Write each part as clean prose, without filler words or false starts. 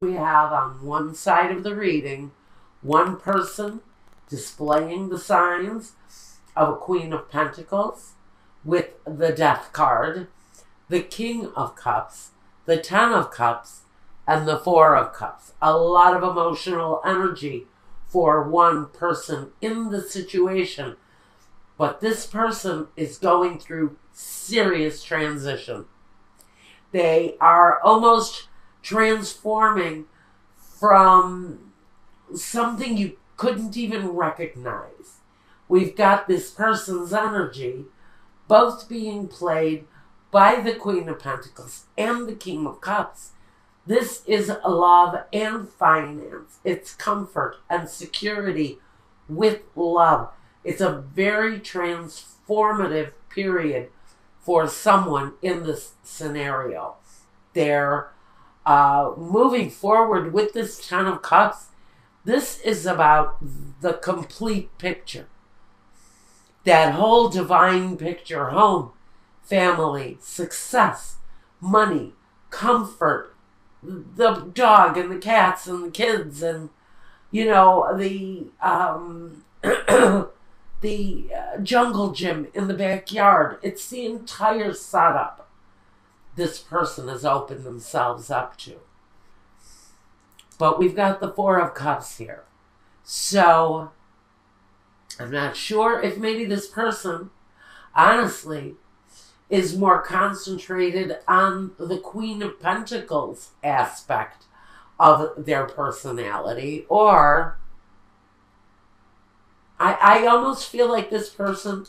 We have on one side of the reading one person displaying the signs of a Queen of Pentacles with the Death card, the King of Cups, the Ten of Cups, and the Four of Cups. A lot of emotional energy for one person in the situation. But this person is going through serious transition. They are almost transforming from something you couldn't even recognize. We've got this person's energy both being played by the Queen of Pentacles and the King of Cups. This is love and finance. It's comfort and security with love. It's a very transformative period for someone in this scenario. They're moving forward with this Ten of Cups. This is about the complete picture. That whole divine picture: home, family, success, money, comfort, the dog and the cats and the kids, and the jungle gym in the backyard. It's the entire setup this person has opened themselves up to. But we've got the Four of Cups here. So I'm not sure if maybe this person, honestly, is more concentrated on the Queen of Pentacles aspect of their personality, or I almost feel like this person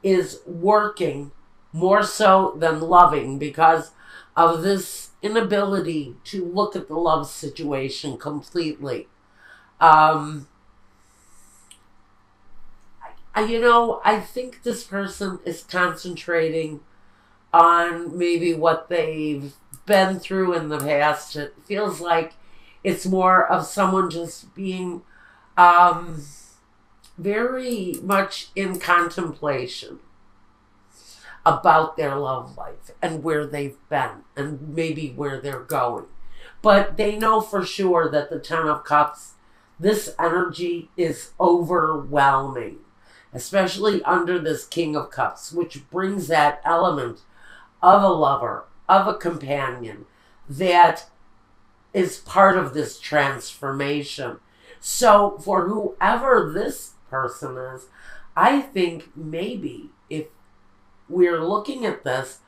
is working more so than loving because of this inability to look at the love situation completely. I think this person is concentrating on maybe what they've been through in the past. It feels like it's more of someone just being very much in contemplation about their love life and where they've been and maybe where they're going. But they know for sure that the Ten of Cups, this energy is overwhelming, especially under this King of Cups, which brings that element of a lover, of a companion that is part of this transformation. So for whoever this person is, I think maybe if we're looking at this,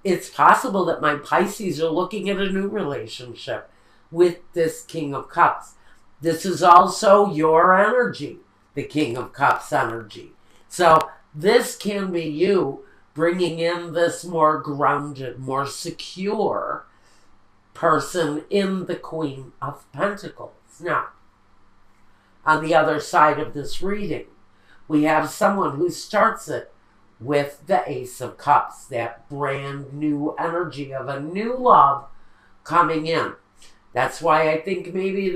it's possible that my Pisces are looking at a new relationship with this King of Cups. This is also your energy, the King of Cups energy. So this can be you bringing in this more grounded, more secure person in the Queen of Pentacles. Now, on the other side of this reading, we have someone who starts it with the Ace of Cups, that brand new energy of a new love coming in. That's why I think maybe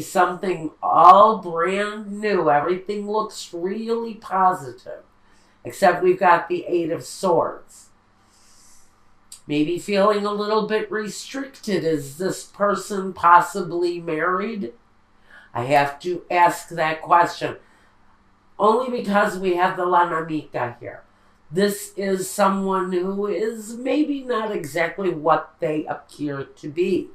something all brand new. Everything looks really positive, except we've got the Eight of Swords. Maybe feeling a little bit restricted. Is this person possibly married? I have to ask that question. Only because we have the La Namica here. This is someone who is maybe not exactly what they appear to be.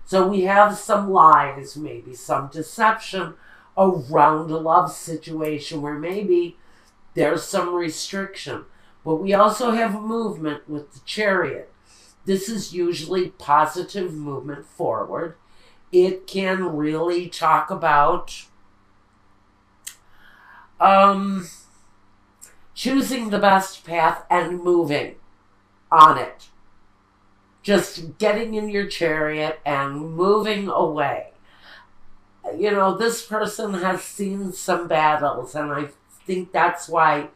So we have some lies, maybe some deception around a love situation where maybe there's some restriction. But we also have movement with the Chariot. This is usually positive movement forward. It can really talk about choosing the best path and moving on it. Just getting in your chariot and moving away. This person has seen some battles, and I think that's why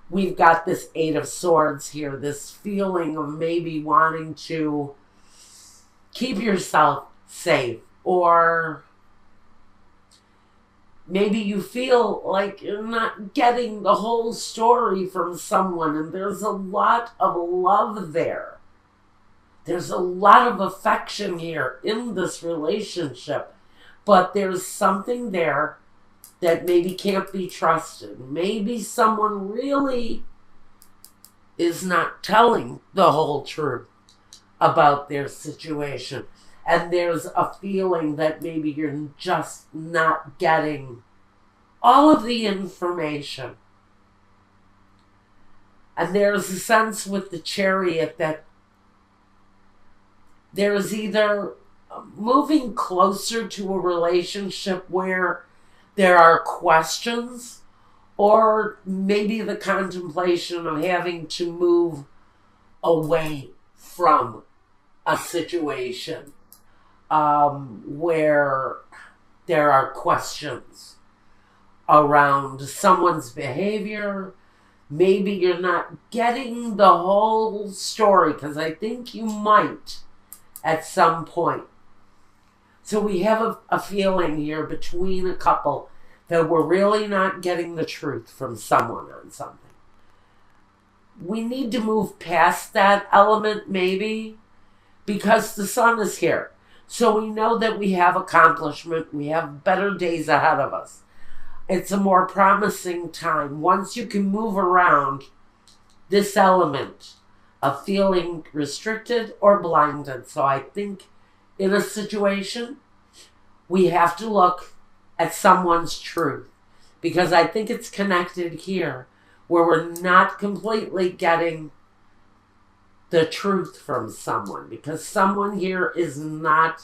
we've got this Eight of Swords here, this feeling of maybe wanting to keep yourself safe, or maybe you feel like you're not getting the whole story from someone, and there's a lot of love there. There's a lot of affection here in this relationship, but there's something there that maybe can't be trusted. Maybe someone really is not telling the whole truth about their situation. And there's a feeling that maybe you're just not getting all of the information. And there's a sense with the Chariot that there's either moving closer to a relationship where there are questions, or maybe the contemplation of having to move away from a situation where there are questions around someone's behavior. Maybe you're not getting the whole story, because I think you might at some point. So we have a feeling here between a couple that we're really not getting the truth from someone on something. We need to move past that element, maybe, because the sun is here. So we know that we have accomplishment. We have better days ahead of us. It's a more promising time. Once you can move around this element of feeling restricted or blinded. So I think in a situation, we have to look at someone's truth, because I think it's connected here where we're not completely getting the truth from someone, because someone here is not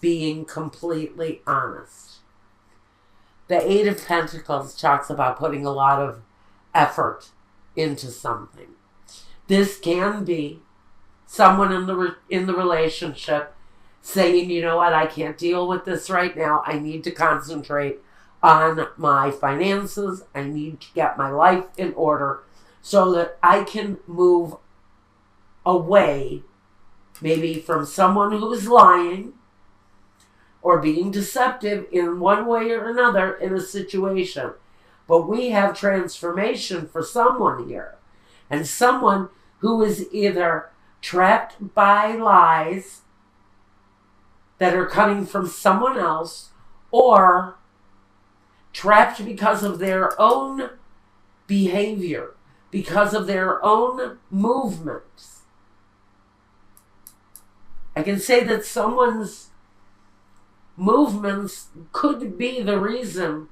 being completely honest. The Eight of Pentacles talks about putting a lot of effort into something. This can be someone in the relationship saying, you know what, I can't deal with this right now. I need to concentrate on my finances. I need to get my life in order so that I can move away, maybe from someone who's lying or being deceptive in one way or another in a situation. But we have transformation for someone here, and someone who is either trapped by lies that are coming from someone else, or trapped because of their own behavior, because of their own movements. I can say that someone's movements could be the reason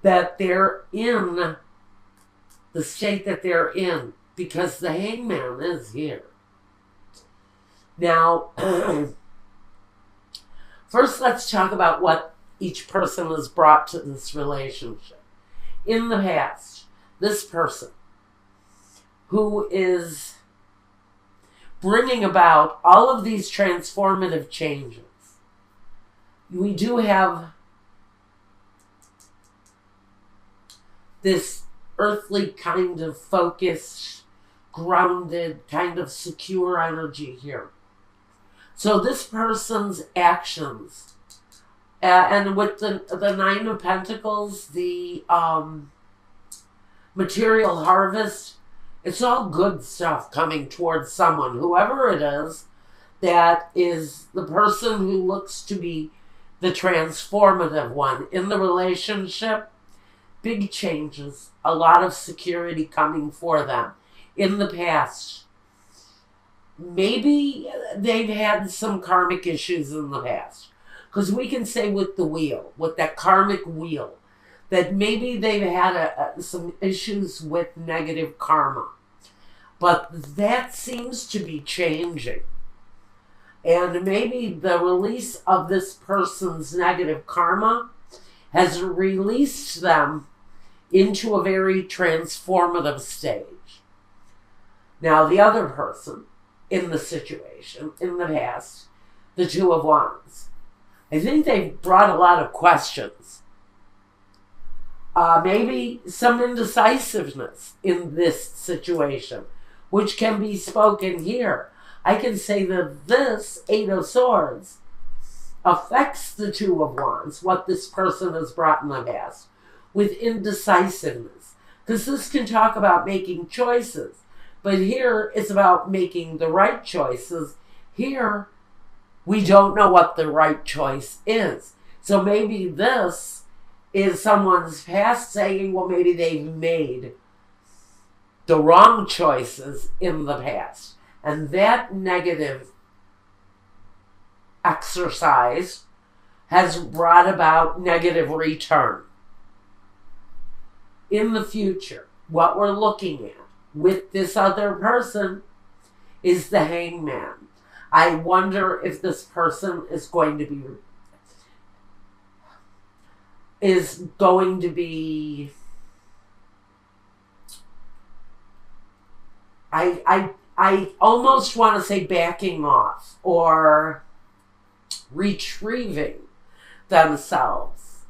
that they're in the state that they're in, because the Hangman is here. Now, first let's talk about what each person has brought to this relationship. In the past, this person who is bringing about all of these transformative changes, we do have this earthly kind of focused, grounded, kind of secure energy here. So this person's actions, and with the Nine of Pentacles, the material harvest, it's all good stuff coming towards someone, whoever it is, that is the person who looks to be the transformative one in the relationship. Big changes, a lot of security coming for them. In the past, maybe they've had some karmic issues in the past, because we can say with the wheel, with that karmic wheel, that maybe they've had some issues with negative karma. But that seems to be changing. And maybe the release of this person's negative karma has released them into a very transformative stage. Now, the other person in the situation, in the past, the Two of Wands, I think they've brought a lot of questions. Maybe some indecisiveness in this situation, which can be spoken here. I can say that this Eight of Swords affects the Two of Wands, what this person has brought in the past, with indecisiveness. Because this can talk about making choices, but here it's about making the right choices Here, we don't know what the right choice is. So maybe this is someone's past saying, well, maybe they've made the wrong choices in the past. And that negative exercise has brought about negative return. In the future, what we're looking at with this other person is the Hangman. I wonder if this person is going to be I almost want to say backing off or retrieving themselves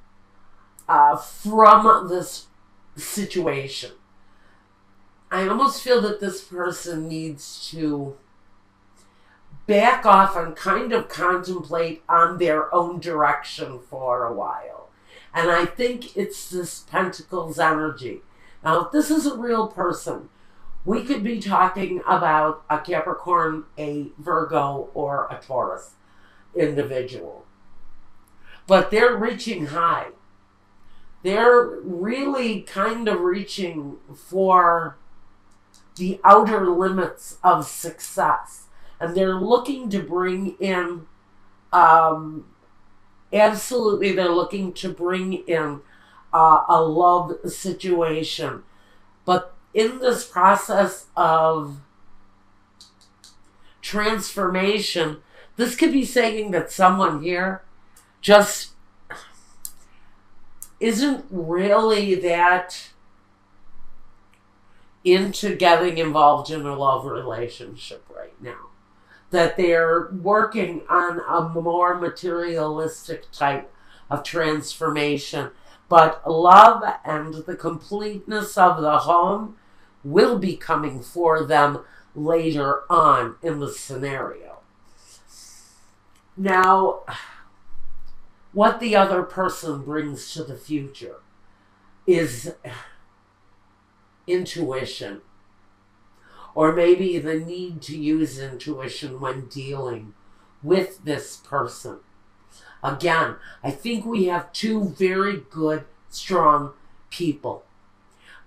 from this situation. I almost feel that this person needs to back off and kind of contemplate on their own direction for a while. And I think it's this Pentacles energy. Now, if this is a real person, we could be talking about a Capricorn, a Virgo, or a Taurus individual. But they're reaching high. They're really kind of reaching for the outer limits of success. And they're looking to bring in, absolutely, they're looking to bring in a love situation. But in this process of transformation, this could be saying that someone here just isn't really that into getting involved in a love relationship right now. That they're working on a more materialistic type of transformation. But love and the completeness of the home will be coming for them later on in the scenario. Now, what the other person brings to the future is intuition, or maybe the need to use intuition when dealing with this person. Again, I think we have two very good, strong people.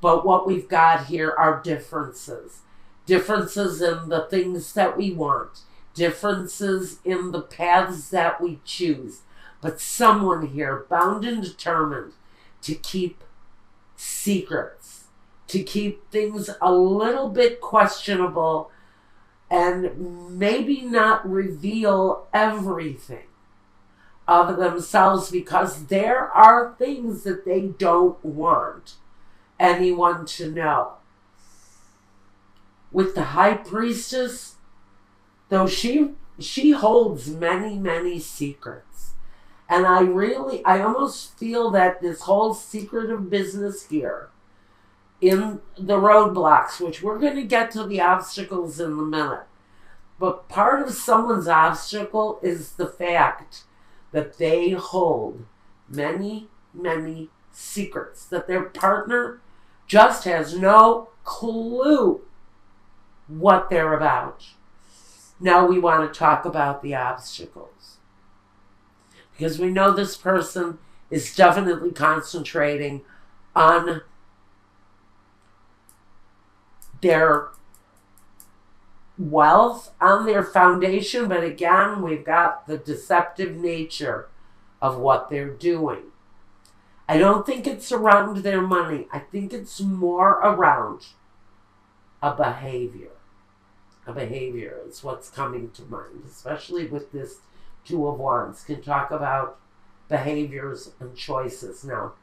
But what we've got here are differences. Differences in the things that we want. Differences in the paths that we choose. But someone here bound and determined to keep secrets. To keep things a little bit questionable and maybe not reveal everything of themselves, because there are things that they don't want anyone to know. With the High Priestess, though she holds many, many secrets. And I almost feel that this whole secretive business here, in the roadblocks, which we're going to get to the obstacles in a minute, but part of someone's obstacle is the fact that they hold many, many secrets, that their partner just has no clue what they're about. Now we want to talk about the obstacles, because we know this person is definitely concentrating on their wealth, on their foundation, but again, we've got the deceptive nature of what they're doing. I don't think it's around their money. I think it's more around a behavior. A behavior is what's coming to mind, especially with this Two of Wands. Can talk about behaviors and choices now.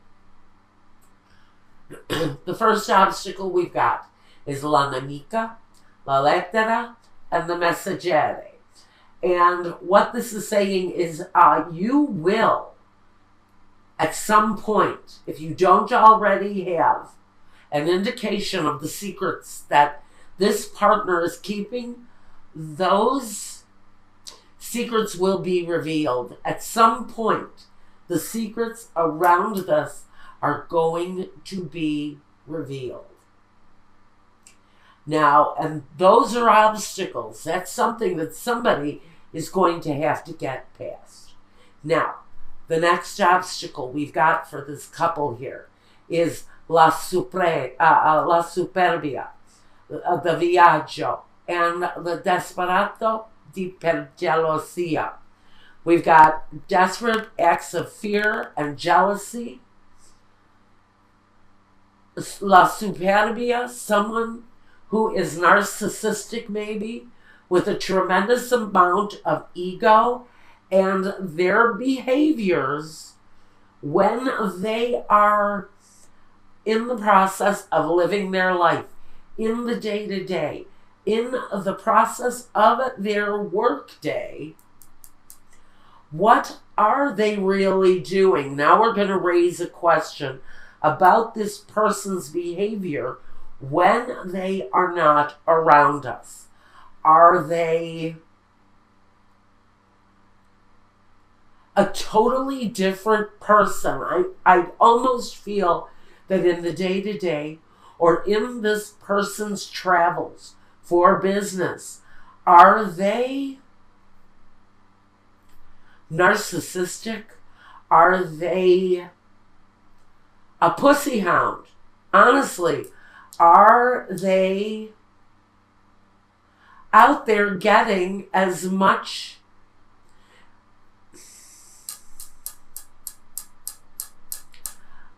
The first obstacle we've got is la nemica, la lettera, and the messaggere. And what this is saying is you will, at some point, if you don't already have an indication of the secrets that this partner is keeping, those secrets will be revealed. At some point, the secrets around this are going to be revealed. Now, and those are obstacles. That's something that somebody is going to have to get past. Now, the next obstacle we've got for this couple here is la superbia, the viaggio, and the desperado di per gelosia. We've got desperate acts of fear and jealousy. La superbia, someone who is narcissistic maybe, with a tremendous amount of ego, and their behaviors when they are in the process of living their life, in the day-to-day, in the process of their workday, what are they really doing? Now we're going to raise a question about this person's behavior when they are not around us. Are they a totally different person? I almost feel that in the day-to-day or in this person's travels for business, are they narcissistic? Are they a pussy hound? Honestly, are they out there getting as much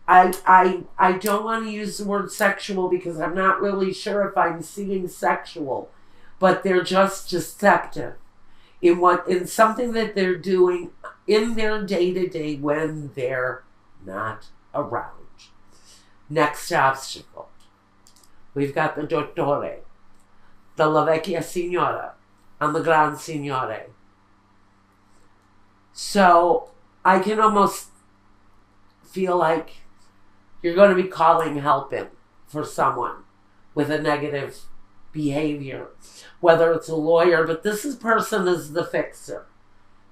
I don't want to use the word sexual because I'm not really sure if I'm seeing sexual, but they're just deceptive in something that they're doing in their day-to-day when they're not around. Next obstacle. We've got the dottore, the la vecchia signora, and the gran signore. So I can almost feel like you're going to be calling help in for someone with a negative behavior, whether it's a lawyer, but this person is the fixer.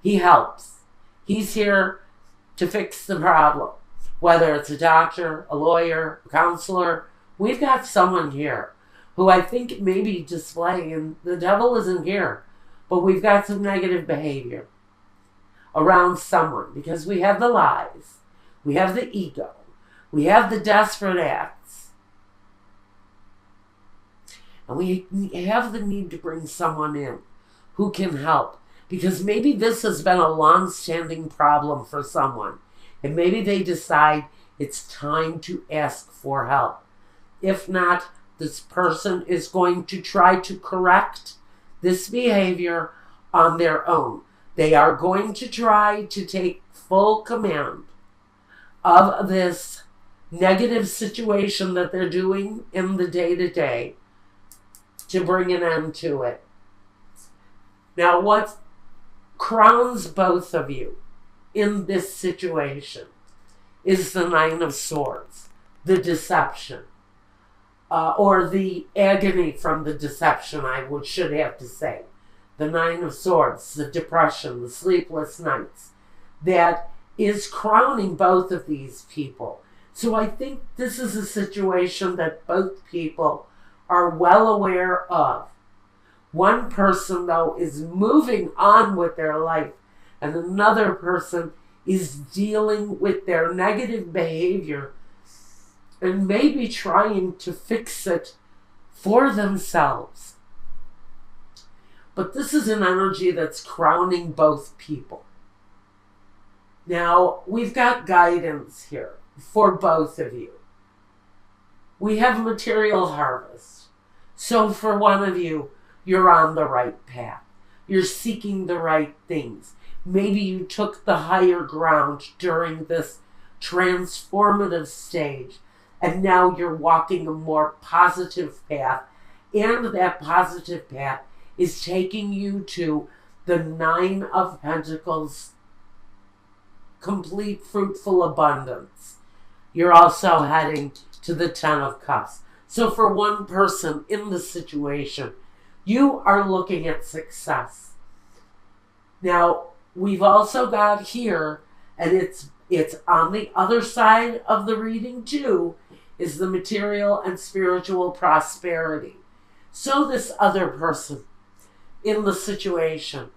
He helps. He's here to fix the problem, whether it's a doctor, a lawyer, a counselor. We've got someone here who I think may be displaying, and the devil isn't here, but we've got some negative behavior around someone because we have the lies, we have the ego, we have the desperate acts, and we have the need to bring someone in who can help, because maybe this has been a long-standing problem for someone, and maybe they decide it's time to ask for help. If not, this person is going to try to correct this behavior on their own. They are going to try to take full command of this negative situation that they're doing in the day-to-day to bring an end to it. Now, what crowns both of you in this situation is the Nine of Swords, the deception, or the agony from the deception, should have to say. The Nine of Swords, the depression, the sleepless nights, that is crowning both of these people. So I think this is a situation that both people are well aware of. One person, though, is moving on with their life, and another person is dealing with their negative behavior and maybe trying to fix it for themselves. But this is an energy that's crowning both people. Now, we've got guidance here for both of you. We have material harvest. So for one of you, you're on the right path. You're seeking the right things. Maybe you took the higher ground during this transformative stage, and now you're walking a more positive path, and that positive path is taking you to the Nine of Pentacles, complete fruitful abundance. You're also heading to the Ten of Cups. So for one person in the situation, you are looking at success. Now, we've also got here, and it's on the other side of the reading too, is the material and spiritual prosperity. So this other person in the situation,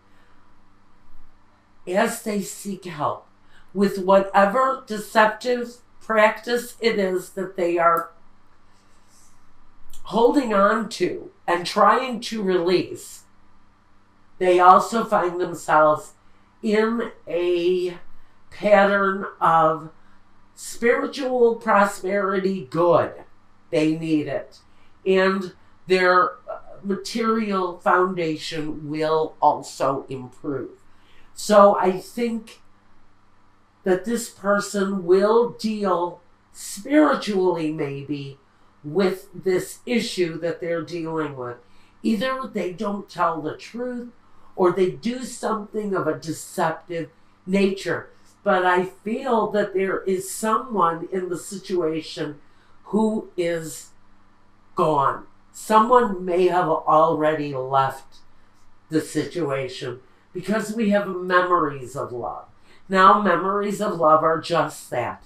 as they seek help with whatever deceptive practice it is that they are holding on to and trying to release, they also find themselves in a pattern of spiritual prosperity good. They need it. And their material foundation will also improve. So I think that this person will deal spiritually maybe with this issue that they're dealing with. Either they don't tell the truth or they do something of a deceptive nature. But I feel that there is someone in the situation who is gone. Someone may have already left the situation because we have memories of love. Now, memories of love are just that.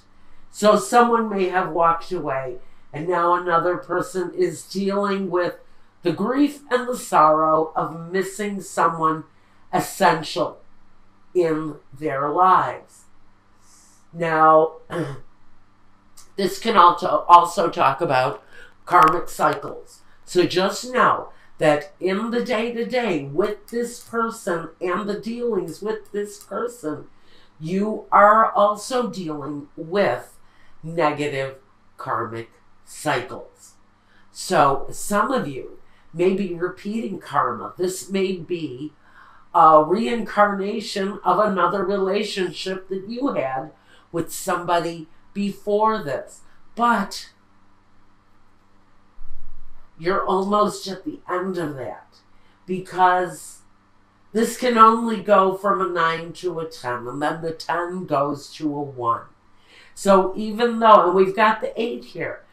So someone may have walked away, and now another person is dealing with the grief and the sorrow of missing someone essential in their lives. Now, this can also talk about karmic cycles. So just know that in the day-to-day with this person and the dealings with this person, you are also dealing with negative karmic cycles. So some of you may be repeating karma. This may be a reincarnation of another relationship that you had with somebody before this. But you're almost at the end of that, because this can only go from a 9 to a 10, and then the 10 goes to a 1. So even though, and we've got the 8 here,